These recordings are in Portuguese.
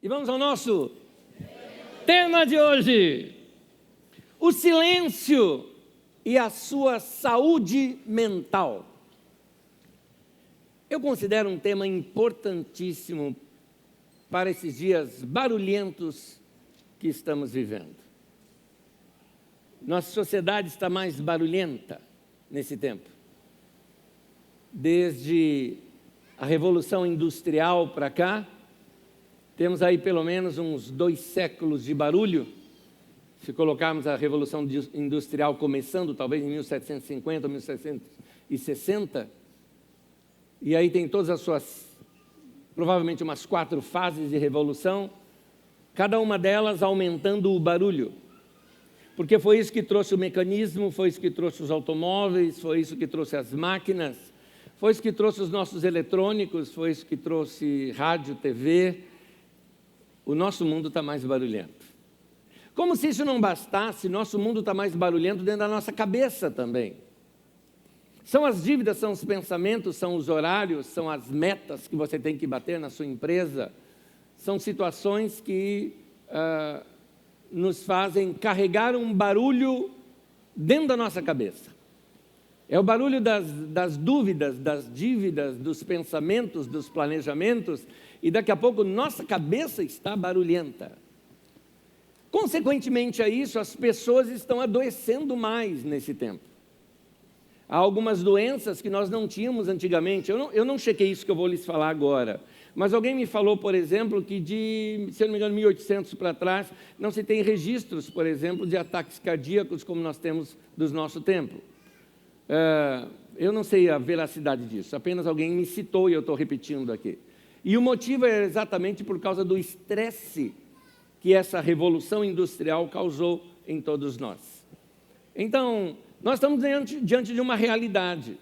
vamos ao nosso tema de hoje: o silêncio e a sua saúde mental. Eu considero um tema importantíssimo para esses dias barulhentos que estamos vivendo. Nossa sociedade está mais barulhenta nesse tempo. Desde a Revolução Industrial para cá, temos aí pelo menos uns 2 séculos de barulho. Se colocarmos a Revolução Industrial começando talvez em 1750, 1760, e aí tem todas as suas, provavelmente umas 4 fases de revolução, cada uma delas aumentando o barulho. Porque foi isso que trouxe o mecanismo, foi isso que trouxe os automóveis, foi isso que trouxe as máquinas, foi isso que trouxe os nossos eletrônicos, foi isso que trouxe rádio, TV. O nosso mundo está mais barulhento. Como se isso não bastasse, nosso mundo está mais barulhento dentro da nossa cabeça também. São as dívidas, são os pensamentos, são os horários, são as metas que você tem que bater na sua empresa. São situações que nos fazem carregar um barulho dentro da nossa cabeça. É o barulho das dúvidas, das dívidas, dos pensamentos, dos planejamentos, e daqui a pouco nossa cabeça está barulhenta. Consequentemente a isso, as pessoas estão adoecendo mais nesse tempo. Há algumas doenças que nós não tínhamos antigamente. Eu não chequei isso que eu vou lhes falar agora, mas alguém me falou, por exemplo, que se eu não me engano, 1800 para trás, não se tem registros, por exemplo, de ataques cardíacos como nós temos do nosso tempo. Eu não sei a veracidade disso, apenas alguém me citou e eu estou repetindo aqui. E o motivo é exatamente por causa do estresse que essa revolução industrial causou em todos nós. Então, nós estamos diante de uma realidade.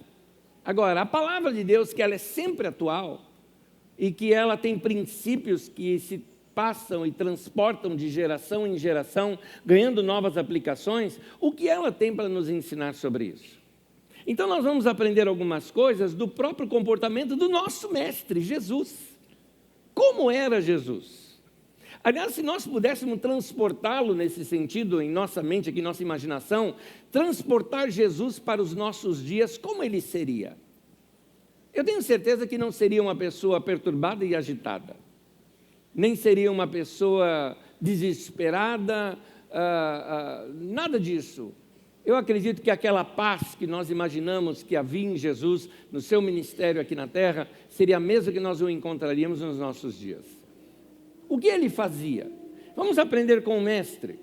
Agora, a palavra de Deus, que ela é sempre atual e que ela tem princípios que se passam e transportam de geração em geração, ganhando novas aplicações, o que ela tem para nos ensinar sobre isso? Então, nós vamos aprender algumas coisas do próprio comportamento do nosso mestre, Jesus. Como era Jesus? Aliás, se nós pudéssemos transportá-lo nesse sentido, em nossa mente, aqui, em nossa imaginação, transportar Jesus para os nossos dias, como ele seria? Eu tenho certeza que não seria uma pessoa perturbada e agitada, nem seria uma pessoa desesperada, nada disso. Eu acredito que aquela paz que nós imaginamos que havia em Jesus, no seu ministério aqui na terra, seria a mesma que nós o encontraríamos nos nossos dias. O que ele fazia? Vamos aprender com o mestre.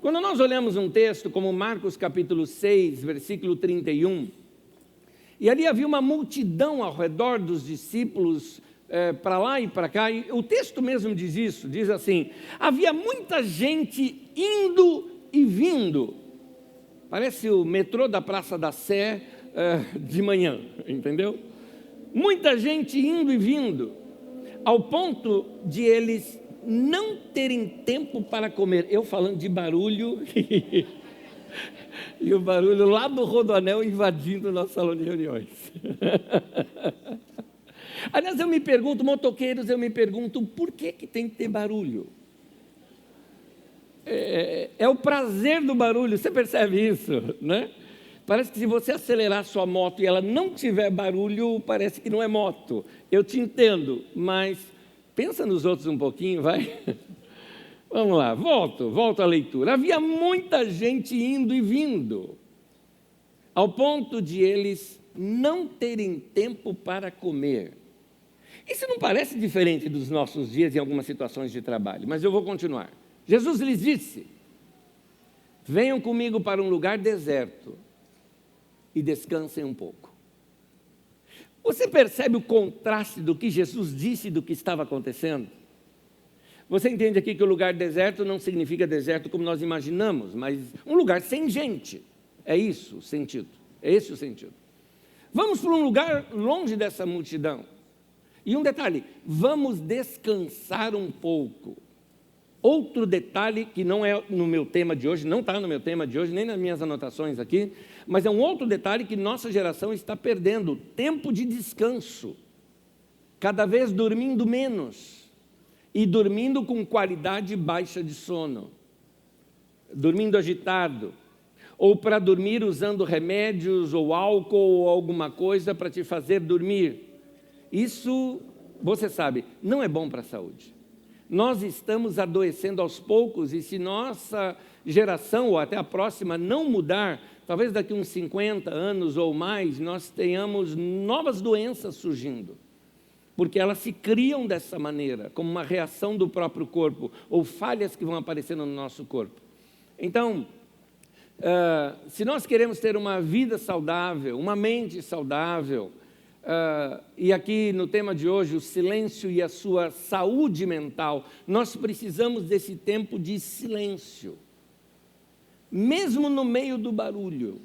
Quando nós olhamos um texto como Marcos capítulo 6, versículo 31, e ali havia uma multidão ao redor dos discípulos, para lá e para cá, e o texto mesmo diz isso, diz assim: havia muita gente indo e vindo. Parece o metrô da Praça da Sé de manhã, entendeu? Muita gente indo e vindo, ao ponto de eles não terem tempo para comer. Eu falando de barulho e o barulho lá do Rodoanel invadindo o nosso salão de reuniões. Aliás, eu me pergunto, motoqueiros, por que tem que ter barulho? É o prazer do barulho, você percebe isso, né? Parece que se você acelerar sua moto e ela não tiver barulho, parece que não é moto. Eu te entendo, mas pensa nos outros um pouquinho, vai. Vamos lá, volto à leitura. Havia muita gente indo e vindo, ao ponto de eles não terem tempo para comer. Isso não parece diferente dos nossos dias em algumas situações de trabalho, mas eu vou continuar. Jesus lhes disse: venham comigo para um lugar deserto e descansem um pouco. Você percebe o contraste do que Jesus disse e do que estava acontecendo? Você entende aqui que o lugar deserto não significa deserto como nós imaginamos, mas um lugar sem gente. É isso o sentido, é esse o sentido. Vamos para um lugar longe dessa multidão. E um detalhe, vamos descansar um pouco. Outro detalhe que não é no meu tema de hoje, não está no meu tema de hoje, nem nas minhas anotações aqui, mas é um outro detalhe que nossa geração está perdendo: tempo de descanso. Cada vez dormindo menos. e dormindo com qualidade baixa de sono, dormindo agitado, ou para dormir usando remédios ou álcool ou alguma coisa para te fazer dormir. Isso, você sabe, não é bom para a saúde. Nós estamos adoecendo aos poucos e se nossa geração ou até a próxima não mudar, talvez daqui uns 50 anos ou mais, nós tenhamos novas doenças surgindo. Porque elas se criam dessa maneira, como uma reação do próprio corpo, ou falhas que vão aparecendo no nosso corpo. Então, se nós queremos ter uma vida saudável, uma mente saudável, e aqui no tema de hoje, o silêncio e a sua saúde mental, nós precisamos desse tempo de silêncio. Mesmo no meio do barulho,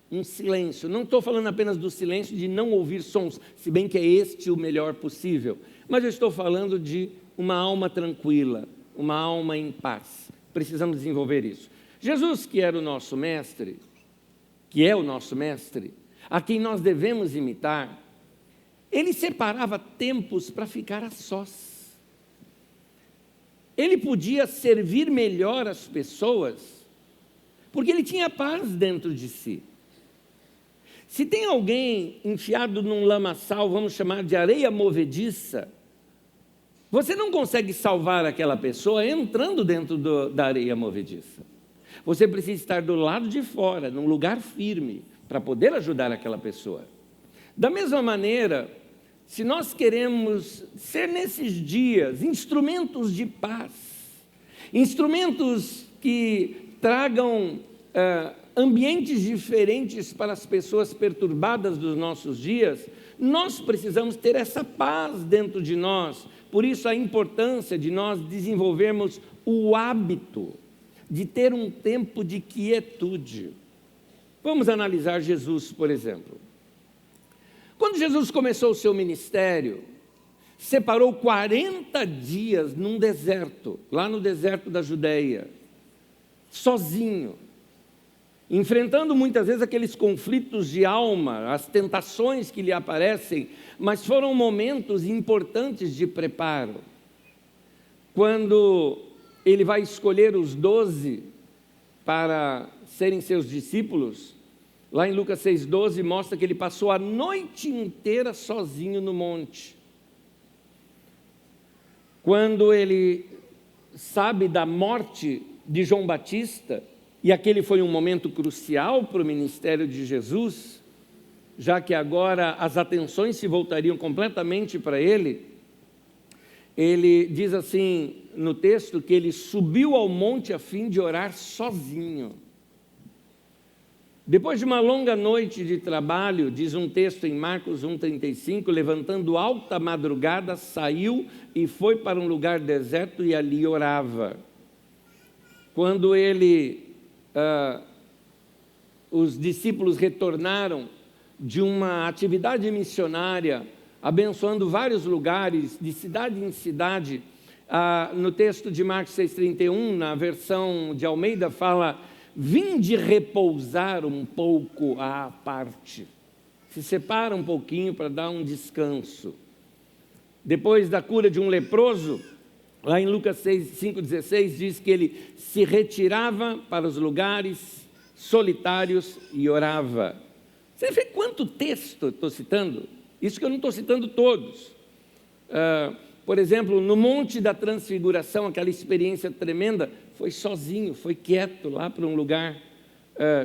um silêncio. Não estou falando apenas do silêncio de não ouvir sons, se bem que é este o melhor possível, mas eu estou falando de uma alma tranquila, uma alma em paz. Precisamos desenvolver isso. Jesus, que era o nosso mestre, que é o nosso mestre, a quem nós devemos imitar, ele separava tempos para ficar a sós. Ele podia servir melhor as pessoas, porque ele tinha paz dentro de si. Se tem alguém enfiado num lamaçal, vamos chamar de areia movediça, você não consegue salvar aquela pessoa entrando dentro da areia movediça. Você precisa estar do lado de fora, num lugar firme, para poder ajudar aquela pessoa. Da mesma maneira, se nós queremos ser nesses dias instrumentos de paz, instrumentos que tragam ambientes diferentes para as pessoas perturbadas dos nossos dias, nós precisamos ter essa paz dentro de nós. Por isso a importância de nós desenvolvermos o hábito de ter um tempo de quietude. Vamos analisar Jesus, por exemplo. Quando Jesus começou o seu ministério, separou 40 dias num deserto, lá no deserto da Judeia, sozinho, enfrentando muitas vezes aqueles conflitos de alma, as tentações que lhe aparecem, mas foram momentos importantes de preparo. Quando ele vai escolher os 12 para serem seus discípulos, lá em Lucas 6,12 mostra que ele passou a noite inteira sozinho no monte. Quando ele sabe da morte de João Batista, e aquele foi um momento crucial para o ministério de Jesus, já que agora as atenções se voltariam completamente para ele, ele diz assim no texto que ele subiu ao monte a fim de orar sozinho. Depois de uma longa noite de trabalho, diz um texto em Marcos 1,35, levantando alta madrugada, saiu e foi para um lugar deserto e ali orava. Quando os discípulos retornaram de uma atividade missionária, abençoando vários lugares, de cidade em cidade, no texto de Marcos 6,31, na versão de Almeida, fala: vinde repousar um pouco à parte. Se separa um pouquinho para dar um descanso. Depois da cura de um leproso, lá em Lucas 5,16, diz que ele se retirava para os lugares solitários e orava. Você vê quanto texto estou citando? Isso que eu não estou citando todos. Por exemplo, no Monte da Transfiguração, aquela experiência tremenda, foi sozinho, foi quieto lá para um lugar,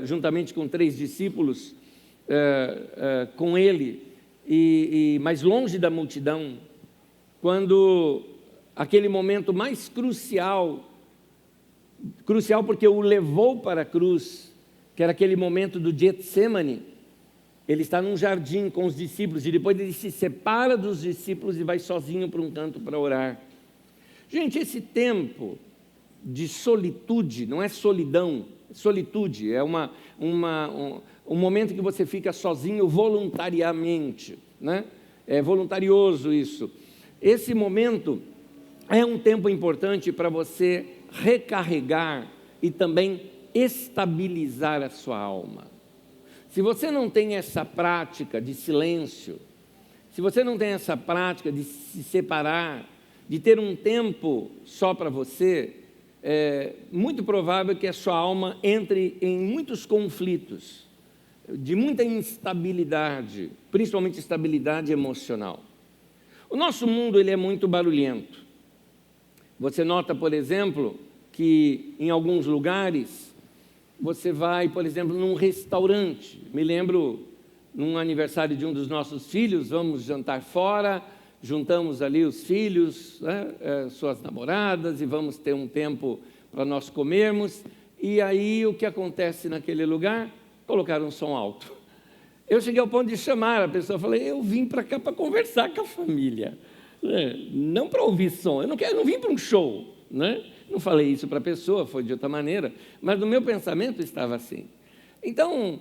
juntamente com 3 discípulos, com ele, e mais longe da multidão, quando aquele momento mais crucial porque o levou para a cruz, que era aquele momento do Getsemane, ele está num jardim com os discípulos, e depois ele se separa dos discípulos e vai sozinho para um canto para orar. Gente, esse tempo de solitude, não é solidão, solitude, é um momento que você fica sozinho voluntariamente, né? É voluntarioso isso. Esse momento é um tempo importante para você recarregar e também estabilizar a sua alma. Se você não tem essa prática de silêncio, se você não tem essa prática de se separar, de ter um tempo só para você, é muito provável que a sua alma entre em muitos conflitos, de muita instabilidade, principalmente instabilidade emocional. O nosso mundo ele é muito barulhento. Você nota, por exemplo, que em alguns lugares você vai, por exemplo, num restaurante. Me lembro, num aniversário de um dos nossos filhos, vamos jantar fora, juntamos ali os filhos, né, suas namoradas, e vamos ter um tempo para nós comermos. E aí o que acontece naquele lugar? Colocaram um som alto. Eu cheguei ao ponto de chamar a pessoa, falei, eu vim para cá para conversar com a família, não para ouvir som, eu não vim para um show, né? Não falei isso para a pessoa, foi de outra maneira, mas no meu pensamento estava assim. Então,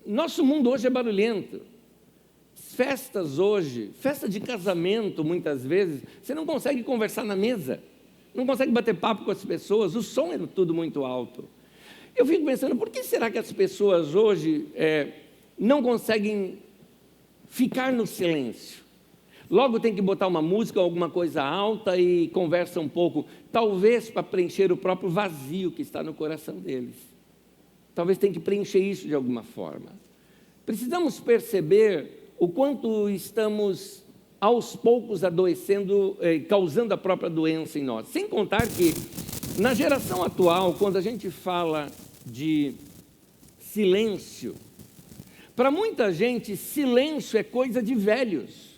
nosso mundo hoje é barulhento. Festas hoje, festa de casamento, muitas vezes, você não consegue conversar na mesa, não consegue bater papo com as pessoas, o som é tudo muito alto. Eu fico pensando, por que será que as pessoas hoje não conseguem ficar no silêncio? Logo tem que botar uma música, alguma coisa alta e conversa um pouco, talvez para preencher o próprio vazio que está no coração deles. Talvez tenha que preencher isso de alguma forma. Precisamos perceber o quanto estamos, aos poucos, adoecendo, causando a própria doença em nós. Sem contar que, na geração atual, quando a gente fala de silêncio, para muita gente, silêncio é coisa de velhos.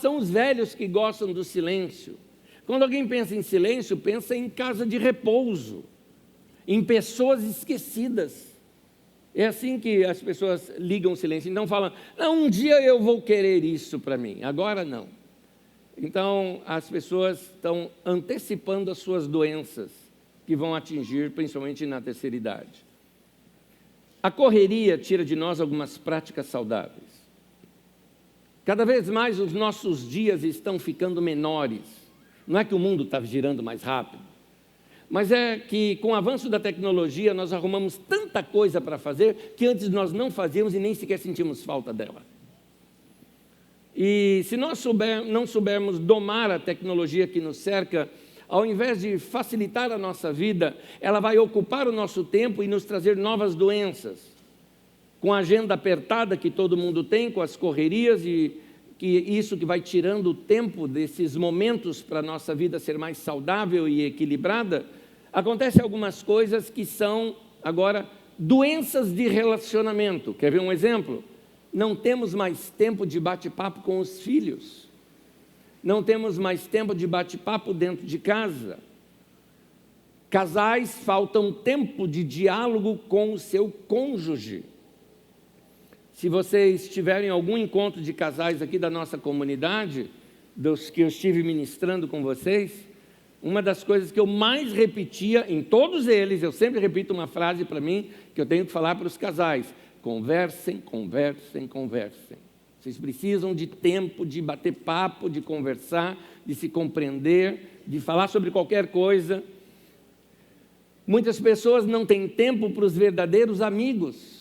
São os velhos que gostam do silêncio. Quando alguém pensa em silêncio, pensa em casa de repouso, em pessoas esquecidas. É assim que as pessoas ligam o silêncio. Então falam, não, um dia eu vou querer isso para mim, agora não. Então as pessoas estão antecipando as suas doenças, que vão atingir principalmente na terceira idade. A correria tira de nós algumas práticas saudáveis. Cada vez mais os nossos dias estão ficando menores. Não é que o mundo está girando mais rápido, mas é que com o avanço da tecnologia nós arrumamos tanta coisa para fazer que antes nós não fazíamos e nem sequer sentimos falta dela. E se nós não soubermos domar a tecnologia que nos cerca, ao invés de facilitar a nossa vida, ela vai ocupar o nosso tempo e nos trazer novas doenças. Com a agenda apertada que todo mundo tem, com as correrias e isso que vai tirando o tempo desses momentos para a nossa vida ser mais saudável e equilibrada, acontecem algumas coisas que são, agora, doenças de relacionamento. Quer ver um exemplo? Não temos mais tempo de bate-papo com os filhos. Não temos mais tempo de bate-papo dentro de casa. Casais faltam tempo de diálogo com o seu cônjuge. Se vocês tiverem algum encontro de casais aqui da nossa comunidade, dos que eu estive ministrando com vocês, uma das coisas que eu mais repetia em todos eles, eu sempre repito uma frase para mim, que eu tenho que falar para os casais: conversem, conversem, conversem. Vocês precisam de tempo de bater papo, de conversar, de se compreender, de falar sobre qualquer coisa. Muitas pessoas não têm tempo para os verdadeiros amigos.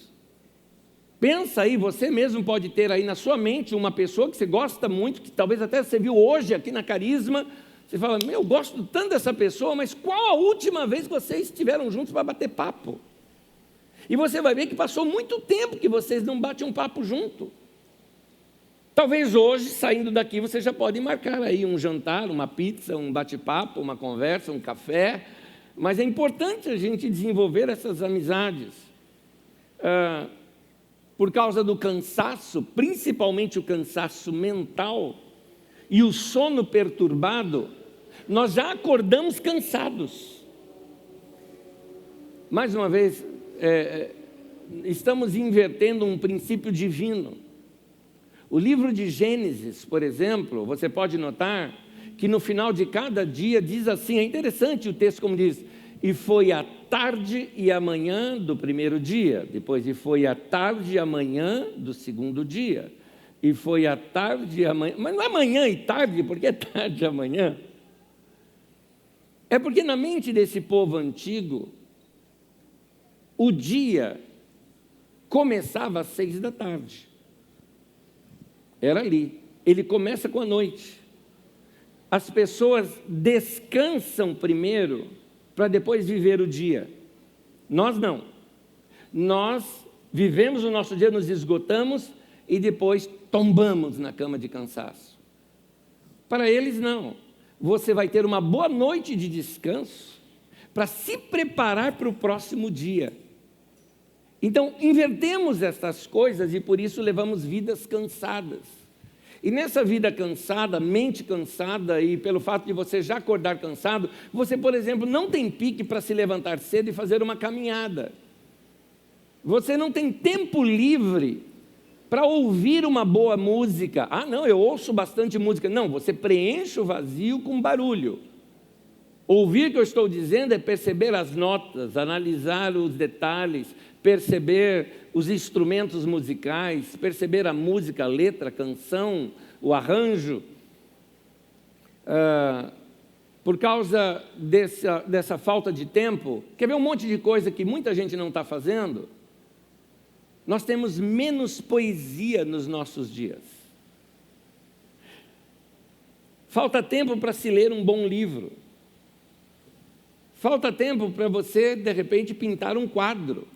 Pensa aí, você mesmo pode ter aí na sua mente uma pessoa que você gosta muito, que talvez até você viu hoje aqui na Carisma. Você fala, eu gosto tanto dessa pessoa, mas qual a última vez que vocês estiveram juntos para bater papo? E você vai ver que passou muito tempo que vocês não batem um papo junto. Talvez hoje, saindo daqui, você já pode marcar aí um jantar, uma pizza, um bate-papo, uma conversa, um café. Mas é importante a gente desenvolver essas amizades. Por causa do cansaço, principalmente o cansaço mental e o sono perturbado, nós já acordamos cansados. Mais uma vez, estamos invertendo um princípio divino. O livro de Gênesis, por exemplo, você pode notar que no final de cada dia diz assim, é interessante o texto como diz, e foi a tarde e a manhã do primeiro dia, depois e foi a tarde e a manhã do segundo dia, e foi a tarde e a manhã, mas não é manhã e tarde, porque é tarde e amanhã. É porque na mente desse povo antigo, o dia começava às 6 da tarde. Era ali. Ele começa com a noite. As pessoas descansam primeiro para depois viver o dia. Nós não. Nós vivemos o nosso dia, nos esgotamos e depois tombamos na cama de cansaço. Para eles, não. Você vai ter uma boa noite de descanso para se preparar para o próximo dia. Então, invertemos estas coisas e por isso levamos vidas cansadas. E nessa vida cansada, mente cansada, e pelo fato de você já acordar cansado, você, por exemplo, não tem pique para se levantar cedo e fazer uma caminhada. Você não tem tempo livre para ouvir uma boa música. Ah, não, eu ouço bastante música. Não, você preenche o vazio com barulho. Ouvir, que eu estou dizendo, é perceber as notas, analisar os detalhes, perceber os instrumentos musicais, perceber a música, a letra, a canção, o arranjo. Por causa dessa falta de tempo, quer ver um monte de coisa que muita gente não está fazendo? Nós temos menos poesia nos nossos dias. Falta tempo para se ler um bom livro. Falta tempo para você, de repente, pintar um quadro.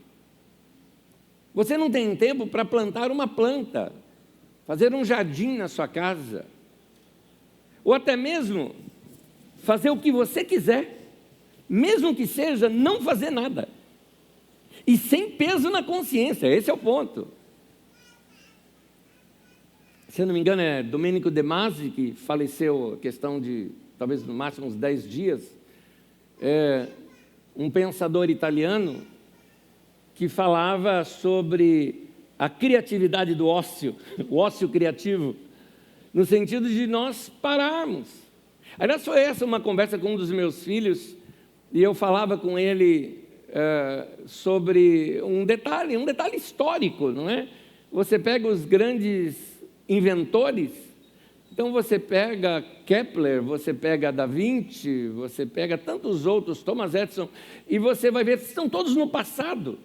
Você não tem tempo para plantar uma planta, fazer um jardim na sua casa, ou até mesmo fazer o que você quiser, mesmo que seja não fazer nada, e sem peso na consciência. Esse é o ponto. Se eu não me engano, é Domenico De Masi, que faleceu, questão de, talvez no máximo uns 10 dias, um pensador italiano, que falava sobre a criatividade do ócio, o ócio criativo, no sentido de nós pararmos. Aliás, foi essa uma conversa com um dos meus filhos, e eu falava com ele sobre um detalhe histórico, não é? Você pega os grandes inventores, então você pega Kepler, você pega Da Vinci, você pega tantos outros, Thomas Edison, e você vai ver que estão todos no passado.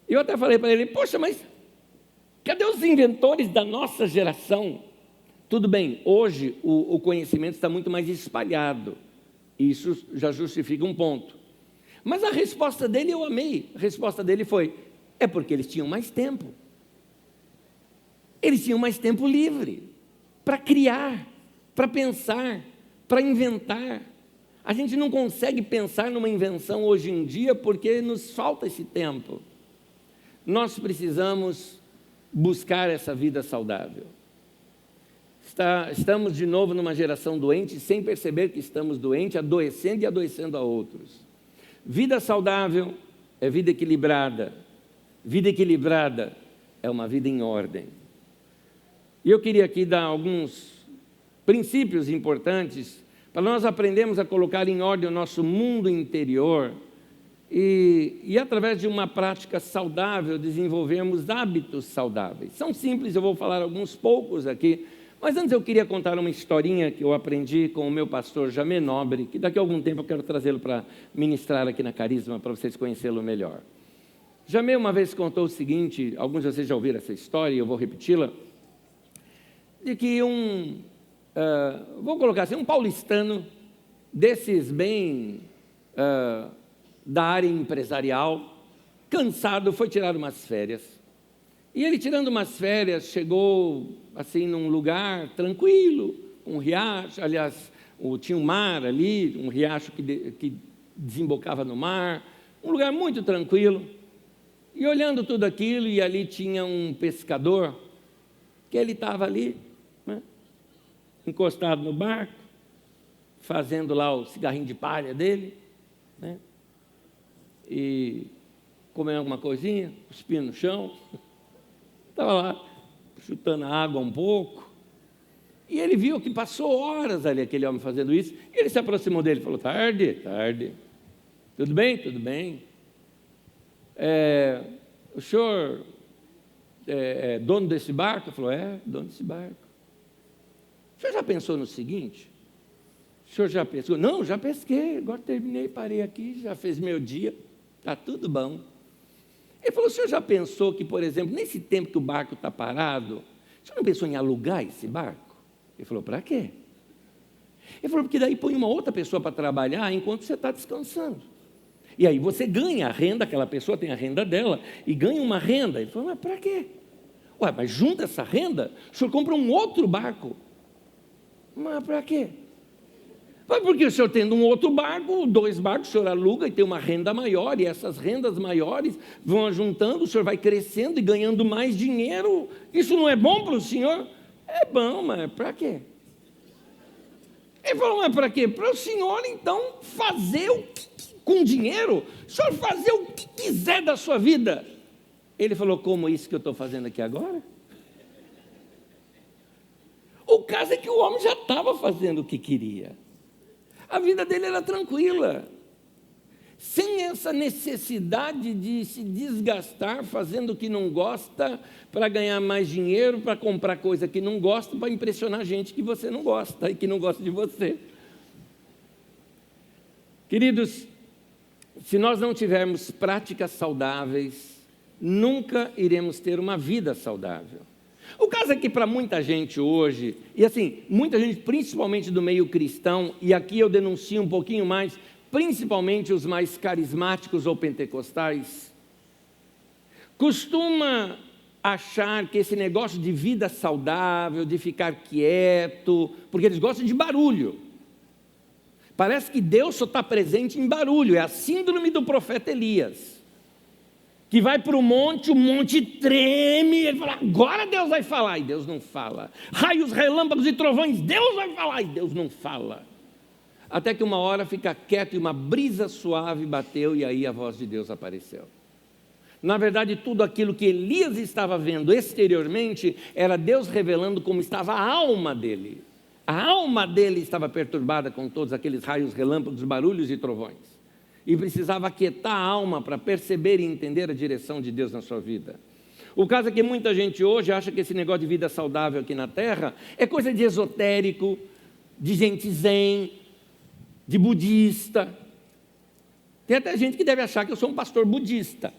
Eu até falei para ele, poxa, mas cadê os inventores da nossa geração? Tudo bem, hoje o conhecimento está muito mais espalhado, isso já justifica um ponto. Mas a resposta dele eu amei, a resposta dele foi, é porque eles tinham mais tempo. Eles tinham mais tempo livre para criar, para pensar, para inventar. A gente não consegue pensar numa invenção hoje em dia porque nos falta esse tempo. Nós precisamos buscar essa vida saudável. Estamos de novo numa geração doente, sem perceber que estamos doentes, adoecendo e adoecendo a outros. Vida saudável é vida equilibrada. Vida equilibrada é uma vida em ordem. E eu queria aqui dar alguns princípios importantes para nós aprendermos a colocar em ordem o nosso mundo interior e através de uma prática saudável, desenvolvermos hábitos saudáveis. São simples, eu vou falar alguns poucos aqui, mas antes eu queria contar uma historinha que eu aprendi com o meu pastor Jamê Nobre, que daqui a algum tempo eu quero trazê-lo para ministrar aqui na Carisma, para vocês conhecê-lo melhor. Jamê uma vez contou o seguinte, alguns de vocês já ouviram essa história, eu vou repeti-la, de que vou colocar assim, um paulistano, desses bem da área empresarial, cansado, foi tirar umas férias. E ele, tirando umas férias, chegou assim num lugar tranquilo, um riacho, aliás, tinha um mar ali, um riacho que desembocava no mar, um lugar muito tranquilo. E olhando tudo aquilo, e ali tinha um pescador, que ele estava ali, né, encostado no barco, fazendo lá o cigarrinho de palha dele, né, e comendo alguma coisinha, cuspindo no chão. Estava lá, chutando a água um pouco, e ele viu que passou horas ali, aquele homem fazendo isso, e ele se aproximou dele e falou, tarde, tudo bem? Tudo bem. O senhor é dono desse barco? Ele falou, dono desse barco. O senhor já pensou no seguinte? O senhor já pescou? Não, já pesquei, agora terminei, parei aqui, já fez meu dia, está tudo bom. Ele falou, o senhor já pensou que, por exemplo, nesse tempo que o barco está parado, Você não pensou em alugar esse barco? Ele falou, para quê? Ele falou, porque daí põe uma outra pessoa para trabalhar enquanto você está descansando. E aí você ganha a renda, aquela pessoa tem a renda dela, e ganha uma renda. Ele falou, mas para quê? Ué, mas junta essa renda, o senhor compra um outro barco. Mas para quê? Mas porque o senhor tendo um outro barco, 2 barcos, o senhor aluga e tem uma renda maior, e essas rendas maiores vão juntando, o senhor vai crescendo e ganhando mais dinheiro. Isso não é bom para o senhor? É bom, mas para quê? Ele falou, mas para quê? Para o senhor, então, fazer com dinheiro, o senhor fazer o que quiser da sua vida. Ele falou, como isso que eu estou fazendo aqui agora? O caso é que o homem já estava fazendo o que queria. A vida dele era tranquila, sem essa necessidade de se desgastar fazendo o que não gosta para ganhar mais dinheiro, para comprar coisa que não gosta, para impressionar gente que você não gosta e que não gosta de você. Queridos, se nós não tivermos práticas saudáveis, nunca iremos ter uma vida saudável. O caso é que para muita gente hoje, e assim, muita gente principalmente do meio cristão, e aqui eu denuncio um pouquinho mais, principalmente os mais carismáticos ou pentecostais, costuma achar que esse negócio de vida saudável, de ficar quieto, porque eles gostam de barulho. Parece que Deus só está presente em barulho, é a síndrome do profeta Elias, que vai para o monte treme, ele fala, agora Deus vai falar, e Deus não fala. Raios, relâmpagos e trovões, Deus vai falar, e Deus não fala. Até que uma hora fica quieto e uma brisa suave bateu, e aí a voz de Deus apareceu. Na verdade, tudo aquilo que Elias estava vendo exteriormente, era Deus revelando como estava a alma dele. A alma dele estava perturbada com todos aqueles raios, relâmpagos, barulhos e trovões. E precisava aquietar a alma para perceber e entender a direção de Deus na sua vida. O caso é que muita gente hoje acha que esse negócio de vida saudável aqui na Terra é coisa de esotérico, de gente zen, de budista. Tem até gente que deve achar que eu sou um pastor budista,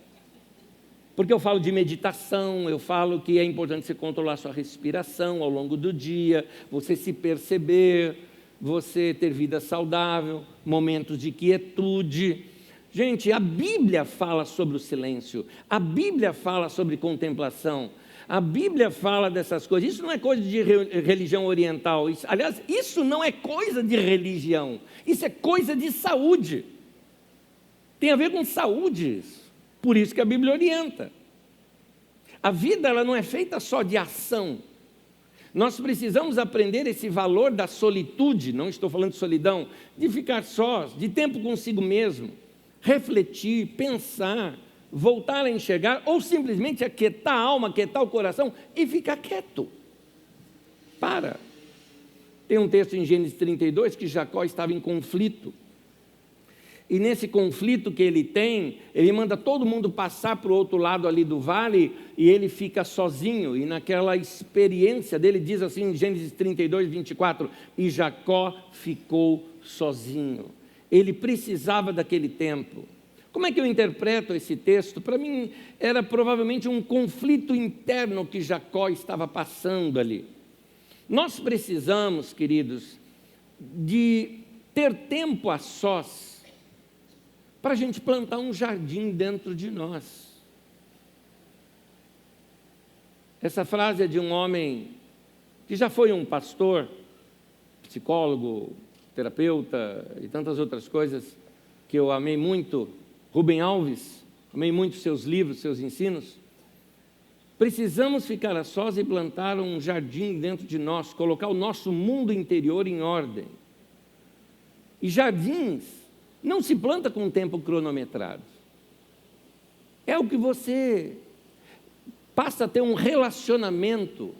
porque eu falo de meditação, eu falo que é importante você controlar sua respiração ao longo do dia, você se perceber, você ter vida saudável, momentos de quietude. Gente, a Bíblia fala sobre o silêncio, a Bíblia fala sobre contemplação, a Bíblia fala dessas coisas. Isso não é coisa de religião oriental, aliás, isso não é coisa de religião, isso é coisa de saúde, tem a ver com saúde isso. Por isso que a Bíblia orienta. A vida ela não é feita só de ação. Nós precisamos aprender esse valor da solitude, não estou falando de solidão, de ficar sós, de tempo consigo mesmo, refletir, pensar, voltar a enxergar, ou simplesmente aquietar a alma, aquietar o coração e ficar quieto. Para. Tem um texto em Gênesis 32 que Jacó estava em conflito. E nesse conflito que ele tem, ele manda todo mundo passar para o outro lado ali do vale e ele fica sozinho. E naquela experiência dele, diz assim em Gênesis 32, 24, e Jacó ficou sozinho. Ele precisava daquele tempo. Como é que eu interpreto esse texto? Para mim, era provavelmente um conflito interno que Jacó estava passando ali. Nós precisamos, queridos, de ter tempo a sós, para a gente plantar um jardim dentro de nós. Essa frase é de um homem que já foi um pastor, psicólogo, terapeuta e tantas outras coisas que eu amei muito, Rubem Alves, amei muito seus livros, seus ensinos. Precisamos ficar a sós e plantar um jardim dentro de nós, colocar o nosso mundo interior em ordem. E jardins não se planta com um tempo cronometrado. É o que você passa a ter um relacionamento.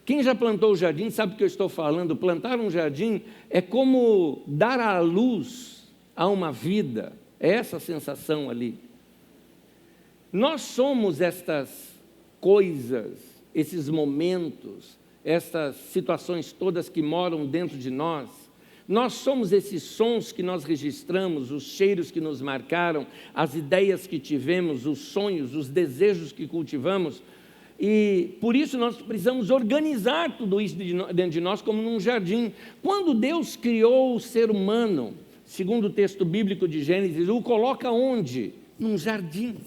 Quem já plantou o jardim sabe o que eu estou falando. Plantar um jardim é como dar à luz a uma vida. É essa a sensação ali. Nós somos estas coisas, esses momentos, essas situações todas que moram dentro de nós. Nós somos esses sons que nós registramos, os cheiros que nos marcaram, as ideias que tivemos, os sonhos, os desejos que cultivamos. E por isso nós precisamos organizar tudo isso dentro de nós como num jardim. Quando Deus criou o ser humano, segundo o texto bíblico de Gênesis, o coloca onde? Num jardim.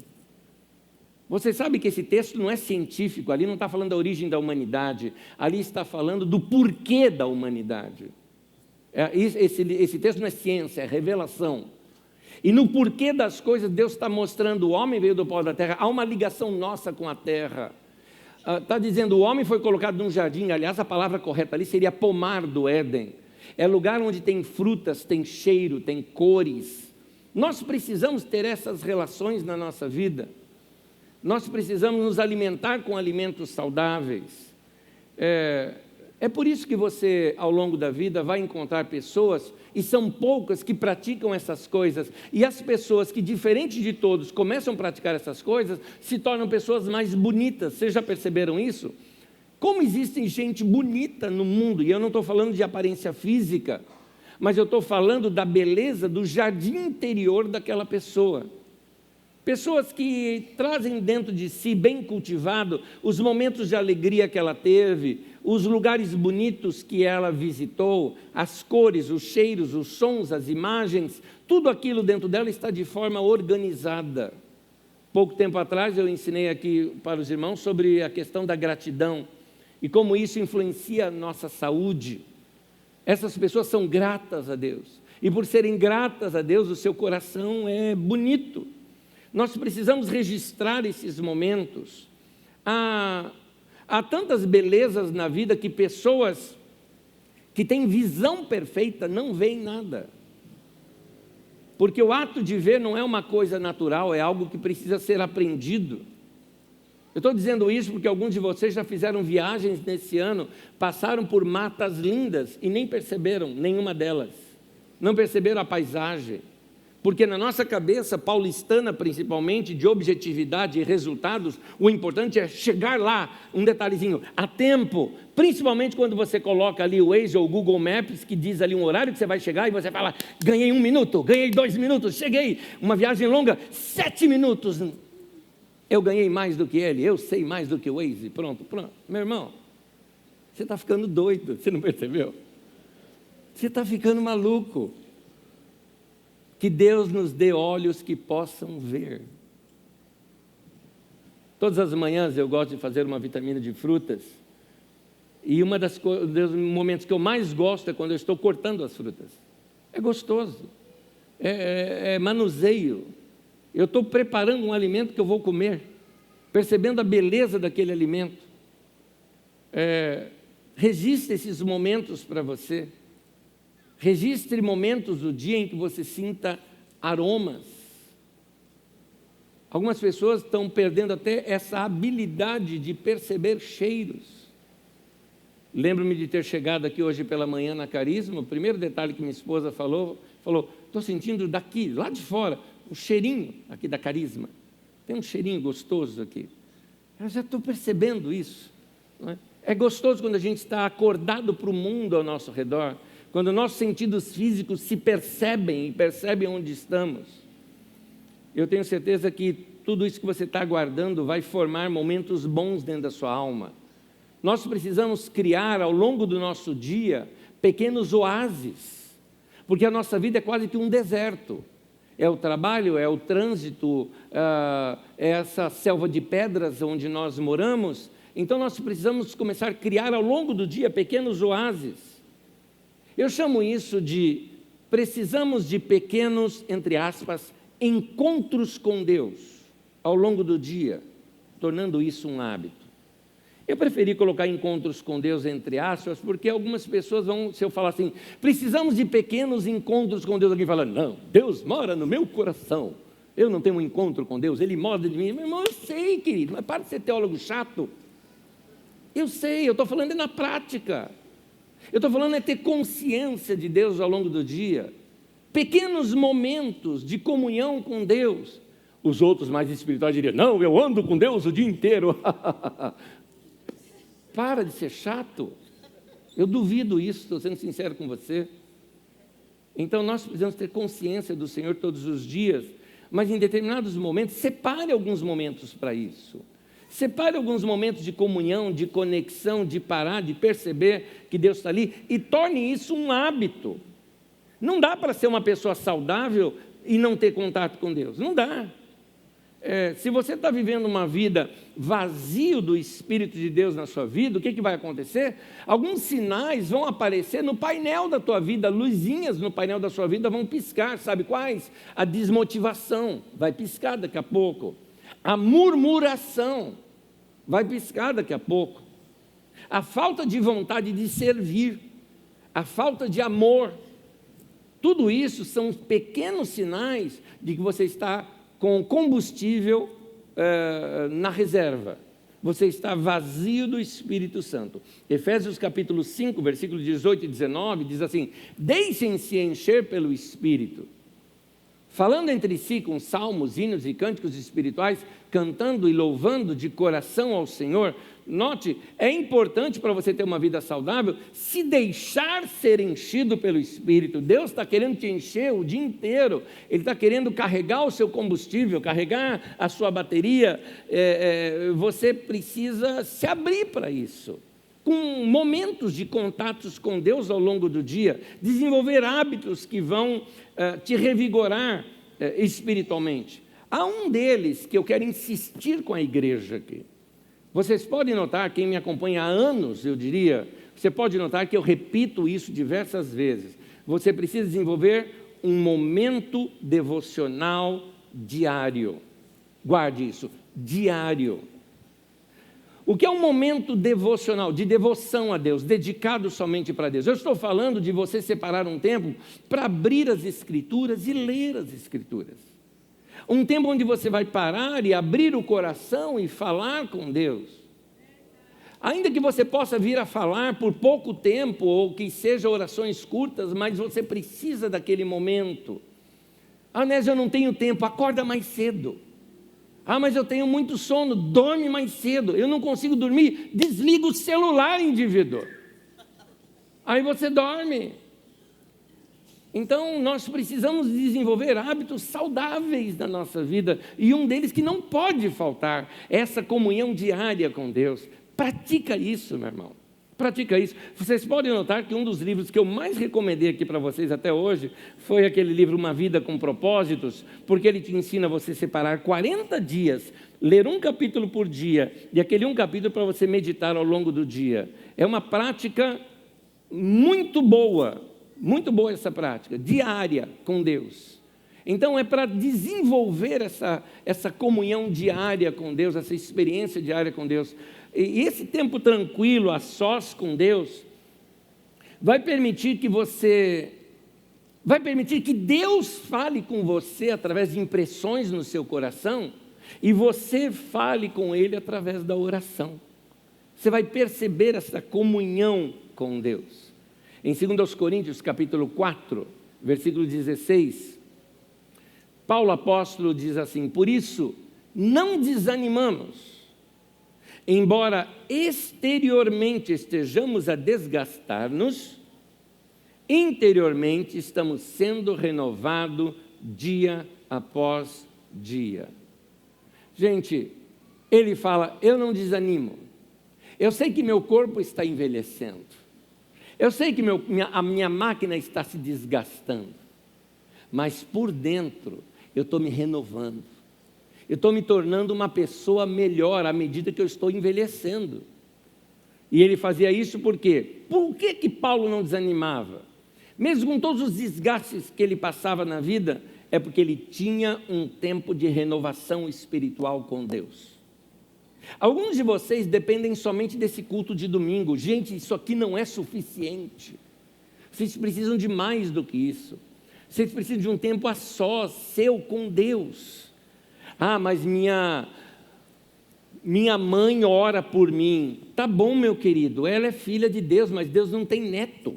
Você sabe que esse texto não é científico, ali não está falando da origem da humanidade, ali está falando do porquê da humanidade. Esse texto não é ciência, é revelação. E no porquê das coisas, Deus está mostrando: o homem veio do pó da terra, há uma ligação nossa com a terra. Está dizendo, o homem foi colocado num jardim, aliás, a palavra correta ali seria pomar do Éden. É lugar onde tem frutas, tem cheiro, tem cores. Nós precisamos ter essas relações na nossa vida. Nós precisamos nos alimentar com alimentos saudáveis. É por isso que você, ao longo da vida, vai encontrar pessoas, e são poucas, que praticam essas coisas. E as pessoas que, diferente de todos, começam a praticar essas coisas, se tornam pessoas mais bonitas. Vocês já perceberam isso? Como existe gente bonita no mundo, e eu não estou falando de aparência física, mas eu estou falando da beleza do jardim interior daquela pessoa. Pessoas que trazem dentro de si, bem cultivado, os momentos de alegria que ela teve, os lugares bonitos que ela visitou, as cores, os cheiros, os sons, as imagens, tudo aquilo dentro dela está de forma organizada. Pouco tempo atrás eu ensinei aqui para os irmãos sobre a questão da gratidão e como isso influencia a nossa saúde. Essas pessoas são gratas a Deus, e por serem gratas a Deus, o seu coração é bonito. Nós precisamos registrar esses momentos. Há tantas belezas na vida que pessoas que têm visão perfeita não veem nada. Porque o ato de ver não é uma coisa natural, é algo que precisa ser aprendido. Eu estou dizendo isso porque alguns de vocês já fizeram viagens nesse ano, passaram por matas lindas e nem perceberam nenhuma delas. Não perceberam a paisagem. Porque na nossa cabeça paulistana, principalmente, de objetividade e resultados, o importante é chegar lá, um detalhezinho, a tempo, principalmente quando você coloca ali o Waze ou o Google Maps, que diz ali um horário que você vai chegar, e você fala, ganhei 1 minuto, ganhei 2 minutos, cheguei, uma viagem longa, 7 minutos, eu ganhei mais do que ele, eu sei mais do que o Waze, pronto, meu irmão, você está ficando doido, você não percebeu? Você está ficando maluco. Que Deus nos dê olhos que possam ver. Todas as manhãs eu gosto de fazer uma vitamina de frutas, e dos momentos que eu mais gosto é quando eu estou cortando as frutas. É gostoso, é manuseio. Eu estou preparando um alimento que eu vou comer, percebendo a beleza daquele alimento. Registre esses momentos para você. Registre momentos do dia em que você sinta aromas. Algumas pessoas estão perdendo até essa habilidade de perceber cheiros. Lembro-me de ter chegado aqui hoje pela manhã na Carisma, o primeiro detalhe que minha esposa falou, estou sentindo daqui, lá de fora, o cheirinho aqui da Carisma. Tem um cheirinho gostoso aqui. Eu já estou percebendo isso. Não é? É gostoso quando a gente está acordado para o mundo ao nosso redor, quando nossos sentidos físicos se percebem e percebem onde estamos. Eu tenho certeza que tudo isso que você está aguardando vai formar momentos bons dentro da sua alma. Nós precisamos criar ao longo do nosso dia pequenos oásis, porque a nossa vida é quase que um deserto. É o trabalho, é o trânsito, é essa selva de pedras onde nós moramos. Então nós precisamos começar a criar ao longo do dia pequenos oásis. Eu chamo isso de, precisamos de pequenos, entre aspas, encontros com Deus ao longo do dia, tornando isso um hábito. Eu preferi colocar encontros com Deus entre aspas, porque algumas pessoas vão, se eu falar assim, precisamos de pequenos encontros com Deus, alguém fala, não, Deus mora no meu coração, eu não tenho um encontro com Deus, Ele mora dentro de mim. Meu irmão, eu sei, querido, mas para de ser teólogo chato. Eu sei, eu estou falando na prática. Eu estou falando é ter consciência de Deus ao longo do dia. Pequenos momentos de comunhão com Deus. Os outros mais espirituais diriam, não, eu ando com Deus o dia inteiro. Para de ser chato. Eu duvido isso, estou sendo sincero com você. Então nós precisamos ter consciência do Senhor todos os dias, mas em determinados momentos, separe alguns momentos para isso. Separe alguns momentos de comunhão, de conexão, de parar, de perceber que Deus está ali e torne isso um hábito. Não dá para ser uma pessoa saudável e não ter contato com Deus. Não dá. Se você está vivendo uma vida vazio do Espírito de Deus na sua vida, o que vai acontecer? Alguns sinais vão aparecer no painel da tua vida, luzinhas no painel da sua vida vão piscar, sabe quais? A desmotivação vai piscar daqui a pouco. A murmuração vai piscar daqui a pouco. A falta de vontade de servir, a falta de amor, tudo isso são pequenos sinais de que você está com combustível na reserva. Você está vazio do Espírito Santo. Efésios capítulo 5, versículos 18 e 19, diz assim: deixem-se encher pelo Espírito, falando entre si com salmos, hinos e cânticos espirituais, cantando e louvando de coração ao Senhor. Note, é importante para você ter uma vida saudável, se deixar ser enchido pelo Espírito. Deus está querendo te encher o dia inteiro, Ele está querendo carregar o seu combustível, carregar a sua bateria. Você precisa se abrir para isso, com momentos de contatos com Deus ao longo do dia, desenvolver hábitos que vão te revigorar espiritualmente. Há um deles que eu quero insistir com a igreja aqui. Vocês podem notar, quem me acompanha há anos, eu diria, você pode notar que eu repito isso diversas vezes. Você precisa desenvolver um momento devocional diário. Guarde isso, diário. O que é um momento devocional, de devoção a Deus, dedicado somente para Deus? Eu estou falando de você separar um tempo para abrir as Escrituras e ler as Escrituras. Um tempo onde você vai parar e abrir o coração e falar com Deus. Ainda que você possa vir a falar por pouco tempo, ou que sejam orações curtas, mas você precisa daquele momento. Ah, Nésio, eu não tenho tempo, acorda mais cedo. Ah, mas eu tenho muito sono, dorme mais cedo. Eu não consigo dormir, desliga o celular, indivíduo. Aí você dorme. Então, nós precisamos desenvolver hábitos saudáveis na nossa vida, e um deles que não pode faltar, é essa comunhão diária com Deus. Pratica isso, meu irmão, pratica isso. Vocês podem notar que um dos livros que eu mais recomendei aqui para vocês até hoje, foi aquele livro Uma Vida com Propósitos, porque ele te ensina a você separar 40 dias, ler um capítulo por dia, e aquele um capítulo para você meditar ao longo do dia. É uma prática muito boa essa prática, diária com Deus. Então é para desenvolver essa comunhão diária com Deus, essa experiência diária com Deus. E esse tempo tranquilo, a sós com Deus, vai permitir que Deus fale com você através de impressões no seu coração, e você fale com Ele através da oração. Você vai perceber essa comunhão com Deus. Em 2 Coríntios, capítulo 4, versículo 16, Paulo apóstolo diz assim: por isso, não desanimamos, embora exteriormente estejamos a desgastar-nos, interiormente estamos sendo renovados dia após dia. Gente, ele fala, eu não desanimo, eu sei que meu corpo está envelhecendo, eu sei que a minha máquina está se desgastando, mas por dentro eu estou me renovando, eu estou me tornando uma pessoa melhor à medida que eu estou envelhecendo. E ele fazia isso por quê? Por que Paulo não desanimava? Mesmo com todos os desgastes que ele passava na vida, é porque ele tinha um tempo de renovação espiritual com Deus. Alguns de vocês dependem somente desse culto de domingo. Gente, isso aqui não é suficiente. Vocês precisam de mais do que isso. Vocês precisam de um tempo a sós, seu com Deus. Ah, mas minha mãe ora por mim. Tá bom, meu querido, ela é filha de Deus, mas Deus não tem neto.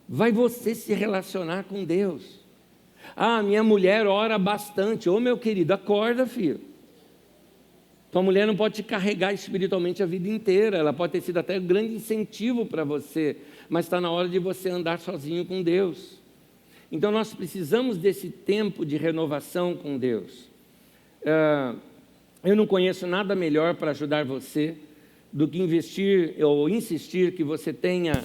Vai você se relacionar com Deus. Ah, minha mulher ora bastante. Ô, meu querido, acorda, filho. Tua mulher não pode te carregar espiritualmente a vida inteira. Ela pode ter sido até um grande incentivo para você, mas está na hora de você andar sozinho com Deus. Então nós precisamos desse tempo de renovação com Deus. Eu não conheço nada melhor para ajudar você do que investir ou insistir que você tenha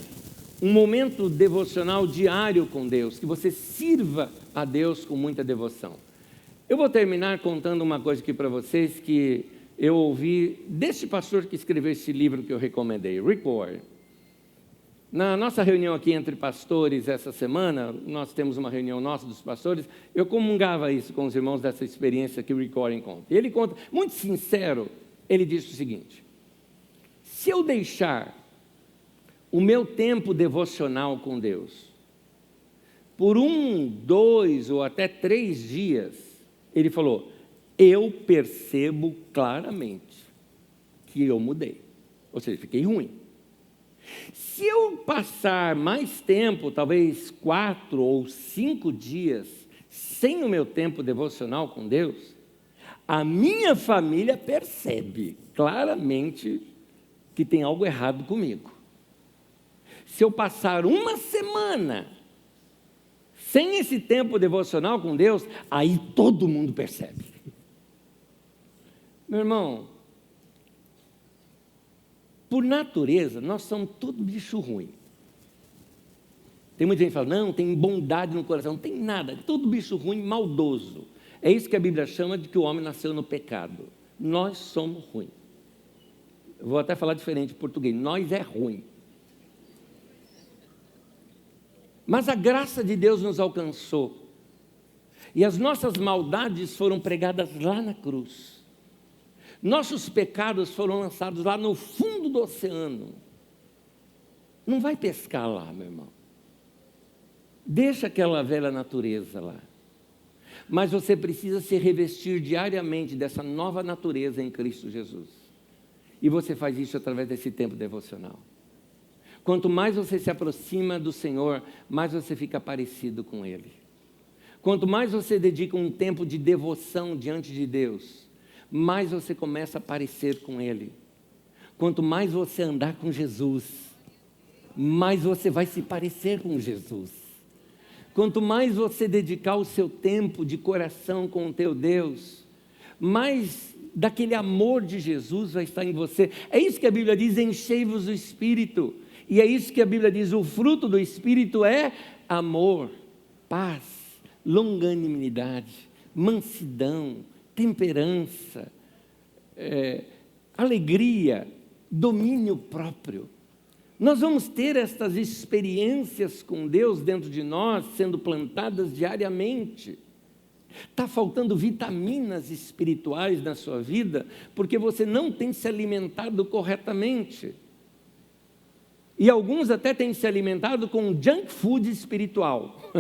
um momento devocional diário com Deus, que você sirva a Deus com muita devoção. Eu vou terminar contando uma coisa aqui para vocês que eu ouvi desse pastor que escreveu esse livro que eu recomendei, Rick Warren. Na nossa reunião aqui entre pastores essa semana, nós temos uma reunião nossa dos pastores, eu comungava isso com os irmãos dessa experiência que o Rick Warren conta. E ele conta, muito sincero, ele disse o seguinte: se eu deixar o meu tempo devocional com Deus por 1, 2 ou até 3 dias, ele falou, eu percebo claramente que eu mudei, ou seja, fiquei ruim. Se eu passar mais tempo, talvez 4 ou 5 dias, sem o meu tempo devocional com Deus, a minha família percebe claramente que tem algo errado comigo. Se eu passar uma semana sem esse tempo devocional com Deus, aí todo mundo percebe. Meu irmão, por natureza, nós somos tudo bicho ruim. Tem muita gente que fala, não, tem bondade no coração. Não tem nada, tudo bicho ruim, maldoso. É isso que a Bíblia chama de que o homem nasceu no pecado. Nós somos ruins. Eu vou até falar diferente em português. Nós é ruim. Mas a graça de Deus nos alcançou. E as nossas maldades foram pregadas lá na cruz. Nossos pecados foram lançados lá no fundo do oceano. Não vai pescar lá, meu irmão. Deixa aquela velha natureza lá. Mas você precisa se revestir diariamente dessa nova natureza em Cristo Jesus. E você faz isso através desse tempo devocional. Quanto mais você se aproxima do Senhor, mais você fica parecido com Ele. Quanto mais você dedica um tempo de devoção diante de Deus, mais você começa a parecer com Ele. Quanto mais você andar com Jesus, mais você vai se parecer com Jesus. Quanto mais você dedicar o seu tempo de coração com o teu Deus, mais daquele amor de Jesus vai estar em você. É isso que a Bíblia diz, enchei-vos do Espírito. E é isso que a Bíblia diz, o fruto do Espírito é amor, paz, longanimidade, mansidão, temperança, alegria, domínio próprio. Nós vamos ter estas experiências com Deus dentro de nós, sendo plantadas diariamente. Está faltando vitaminas espirituais na sua vida, porque você não tem se alimentado corretamente. E alguns até têm se alimentado com junk food espiritual.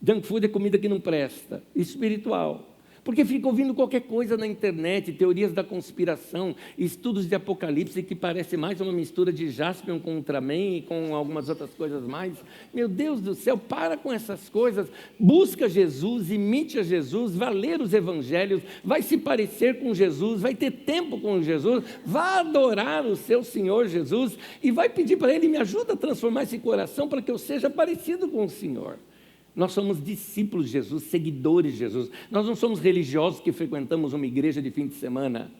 Junk food é comida que não presta, espiritual. Porque fica ouvindo qualquer coisa na internet, teorias da conspiração, estudos de Apocalipse, que parece mais uma mistura de Jaspion com Ultraman e com algumas outras coisas mais. Meu Deus do céu, para com essas coisas, busca Jesus, imite a Jesus, vá ler os evangelhos, vai se parecer com Jesus, vai ter tempo com Jesus, vá adorar o seu Senhor Jesus e vai pedir para Ele, me ajuda a transformar esse coração para que eu seja parecido com o Senhor. Nós somos discípulos de Jesus, seguidores de Jesus. Nós não somos religiosos que frequentamos uma igreja de fim de semana.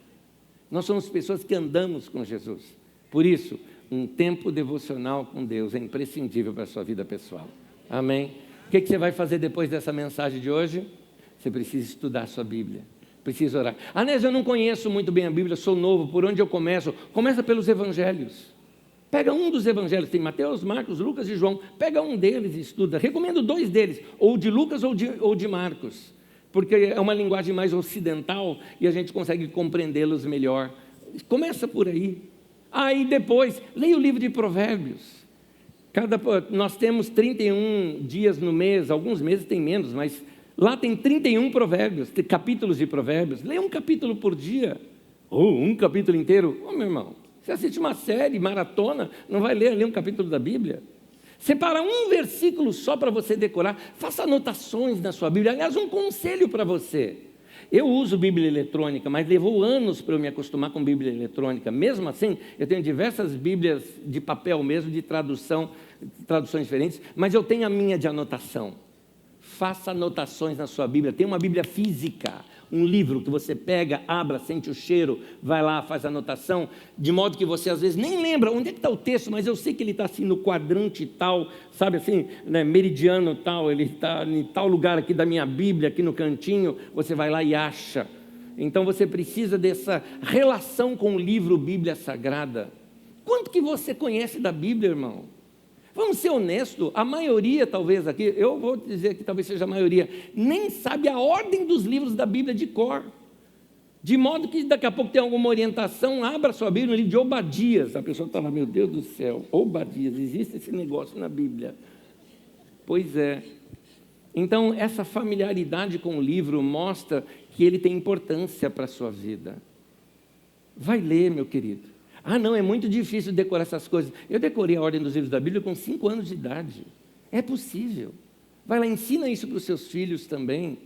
Nós somos pessoas que andamos com Jesus. Por isso, um tempo devocional com Deus é imprescindível para a sua vida pessoal. Amém? O que você vai fazer depois dessa mensagem de hoje? Você precisa estudar a sua Bíblia. Precisa orar. Anés, eu não conheço muito bem a Bíblia, sou novo, por onde eu começo? Começa pelos evangelhos. Pega um dos evangelhos, tem Mateus, Marcos, Lucas e João, pega um deles e estuda. Recomendo 2 deles, ou de Lucas ou de Marcos, porque é uma linguagem mais ocidental e a gente consegue compreendê-los melhor. Começa por aí. Aí depois, leia o livro de Provérbios. Nós temos 31 dias no mês, alguns meses tem menos, mas lá tem 31 provérbios, tem capítulos de provérbios. Leia um capítulo por dia, ou um capítulo inteiro. Meu irmão, você assiste uma série, maratona, não vai ler um capítulo da Bíblia? Separa um versículo só para você decorar, faça anotações na sua Bíblia. Aliás, um conselho para você. Eu uso Bíblia eletrônica, mas levou anos para eu me acostumar com Bíblia eletrônica. Mesmo assim, eu tenho diversas Bíblias de papel mesmo, de traduções diferentes, mas eu tenho a minha de anotação. Faça anotações na sua Bíblia. Tem uma Bíblia física, um livro que você pega, abra, sente o cheiro, vai lá, faz a anotação, de modo que você às vezes nem lembra onde é que está o texto, mas eu sei que ele está assim no quadrante tal, sabe assim, né, meridiano tal, ele está em tal lugar aqui da minha Bíblia, aqui no cantinho, você vai lá e acha. Então você precisa dessa relação com o livro Bíblia Sagrada. Quanto que você conhece da Bíblia, irmão? Vamos ser honestos, a maioria talvez aqui, eu vou dizer que talvez seja a maioria, nem sabe a ordem dos livros da Bíblia de cor. De modo que daqui a pouco tem alguma orientação, abra sua Bíblia no livro de Obadias. A pessoa está lá, meu Deus do céu, Obadias, existe esse negócio na Bíblia. Pois é. Então, essa familiaridade com o livro mostra que ele tem importância para a sua vida. Vai ler, meu querido. Ah, não, é muito difícil decorar essas coisas. Eu decorei a ordem dos livros da Bíblia com 5 anos de idade. É possível. Vai lá, ensina isso para os seus filhos também.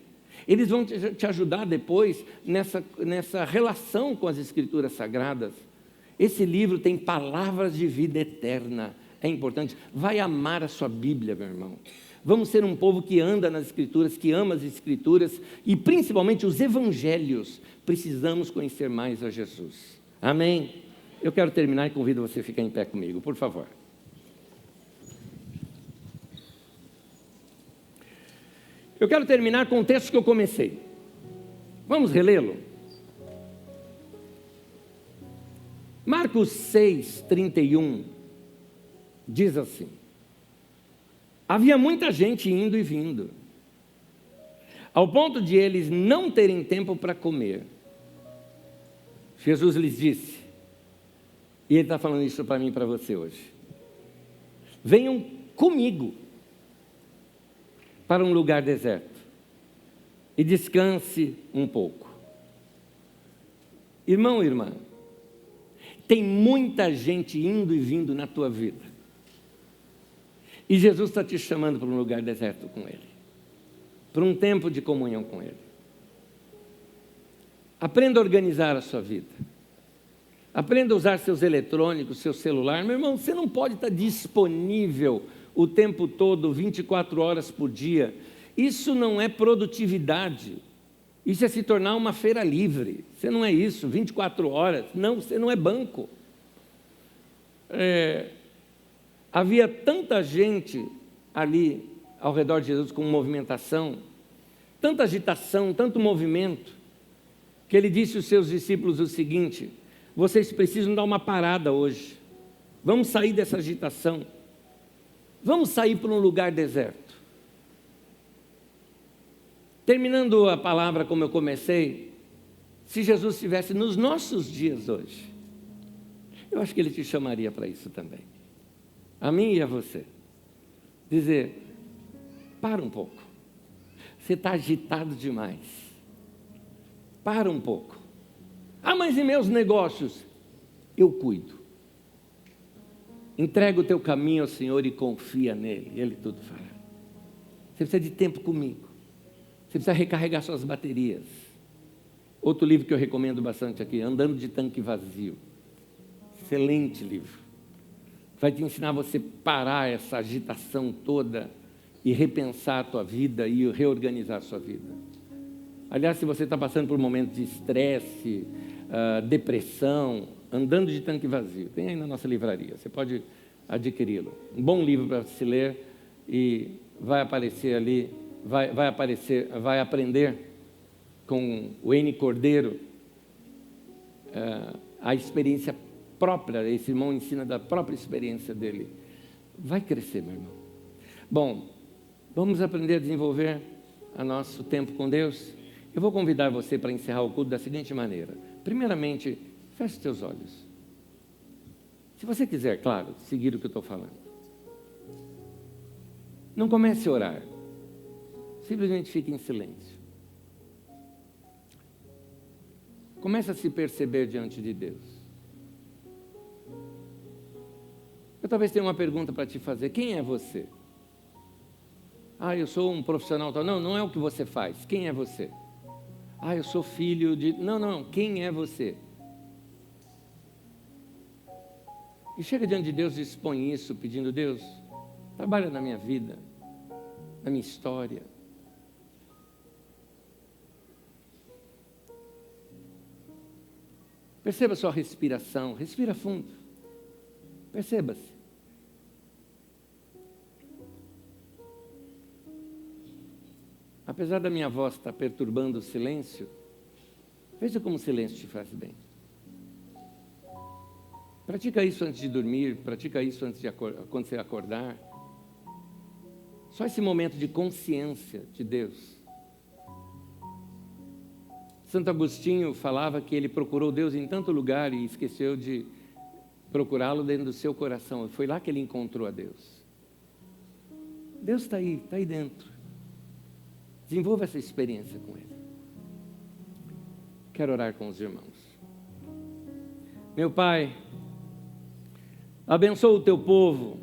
Eles vão te ajudar depois nessa relação com as Escrituras Sagradas. Esse livro tem palavras de vida eterna. É importante. Vai amar a sua Bíblia, meu irmão. Vamos ser um povo que anda nas Escrituras, que ama as Escrituras e principalmente os Evangelhos. Precisamos conhecer mais a Jesus. Amém? Eu quero terminar e convido você a ficar em pé comigo, por favor. Eu quero terminar com o texto que eu comecei. Vamos relê-lo? Marcos 6:31 diz assim: havia muita gente indo e vindo, ao ponto de eles não terem tempo para comer. Jesus lhes disse, e Ele está falando isso para mim e para você hoje: venham comigo para um lugar deserto e descanse um pouco. Irmão e irmã, tem muita gente indo e vindo na tua vida, e Jesus está te chamando para um lugar deserto com Ele, para um tempo de comunhão com Ele. Aprenda a organizar a sua vida. Aprenda a usar seus eletrônicos, seu celular. Meu irmão, você não pode estar disponível o tempo todo, 24 horas por dia. Isso não é produtividade. Isso é se tornar uma feira livre. Você não é isso, 24 horas. Não, você não é banco. Havia tanta gente ali ao redor de Jesus com movimentação, tanta agitação, tanto movimento, que Ele disse aos seus discípulos o seguinte: vocês precisam dar uma parada hoje. Vamos sair dessa agitação. Vamos sair para um lugar deserto. Terminando a palavra como eu comecei, se Jesus estivesse nos nossos dias hoje, eu acho que Ele te chamaria para isso também. A mim e a você. Dizer, para um pouco. Você está agitado demais. Para um pouco. Ah, mas e meus negócios? Eu cuido. Entrega o teu caminho ao Senhor e confia nele. Ele tudo fará. Você precisa de tempo comigo. Você precisa recarregar suas baterias. Outro livro que eu recomendo bastante aqui, Andando de Tanque Vazio. Excelente livro. Vai te ensinar você a parar essa agitação toda e repensar a tua vida e reorganizar a sua vida. Aliás, se você está passando por momentos de estresse, depressão, Andando de Tanque Vazio, tem aí na nossa livraria, você pode adquiri-lo. Um bom livro para se ler e vai aparecer ali, vai aprender com o N. Cordeiro a experiência própria. Esse irmão ensina da própria experiência dele. Vai crescer, meu irmão. Bom, vamos aprender a desenvolver o nosso tempo com Deus. Eu vou convidar você para encerrar o culto da seguinte maneira. Primeiramente, feche os teus olhos. Se você quiser, claro, seguir o que eu estou falando. Não comece a orar. Simplesmente fique em silêncio. Comece a se perceber diante de Deus. Eu talvez tenha uma pergunta para te fazer. Quem é você? Ah, eu sou um profissional. Não, não é o que você faz. Quem é você? Ah, eu sou filho de... Não. Quem é você? E chega diante de Deus e expõe isso, pedindo: Deus, trabalha na minha vida, na minha história. Perceba a sua respiração, respira fundo. Perceba-se. Apesar da minha voz estar perturbando o silêncio, veja como o silêncio te faz bem. Pratica isso antes de dormir, pratica isso antes de quando você acordar. Só esse momento de consciência de Deus. Santo Agostinho falava que ele procurou Deus em tanto lugar e esqueceu de procurá-lo dentro do seu coração. Foi lá que ele encontrou a Deus. Deus está aí dentro. Desenvolva essa experiência com Ele. Quero orar com os irmãos. Meu Pai, abençoa o Teu povo,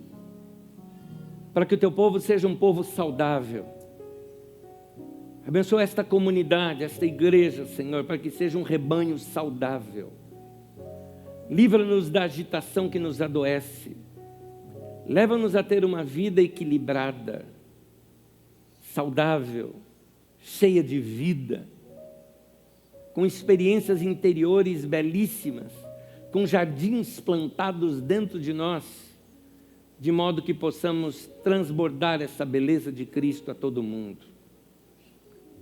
para que o Teu povo seja um povo saudável. Abençoa esta comunidade, esta igreja, Senhor, para que seja um rebanho saudável. Livra-nos da agitação que nos adoece. Leva-nos a ter uma vida equilibrada, saudável, cheia de vida, com experiências interiores belíssimas, com jardins plantados dentro de nós, de modo que possamos transbordar essa beleza de Cristo a todo mundo.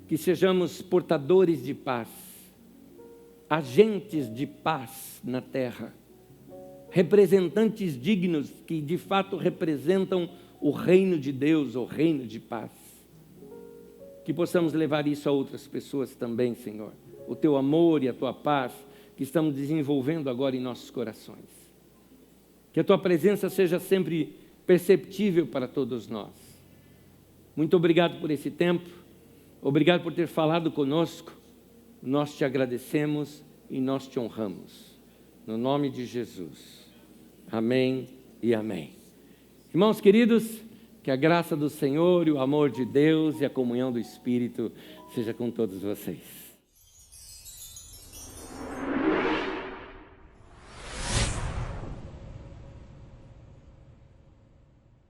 Que sejamos portadores de paz, agentes de paz na terra, representantes dignos que de fato representam o reino de Deus, o reino de paz. Que possamos levar isso a outras pessoas também, Senhor. O Teu amor e a Tua paz que estamos desenvolvendo agora em nossos corações. Que a Tua presença seja sempre perceptível para todos nós. Muito obrigado por esse tempo. Obrigado por ter falado conosco. Nós te agradecemos e nós te honramos. No nome de Jesus. Amém e amém. Irmãos queridos, que a graça do Senhor e o amor de Deus e a comunhão do Espírito seja com todos vocês.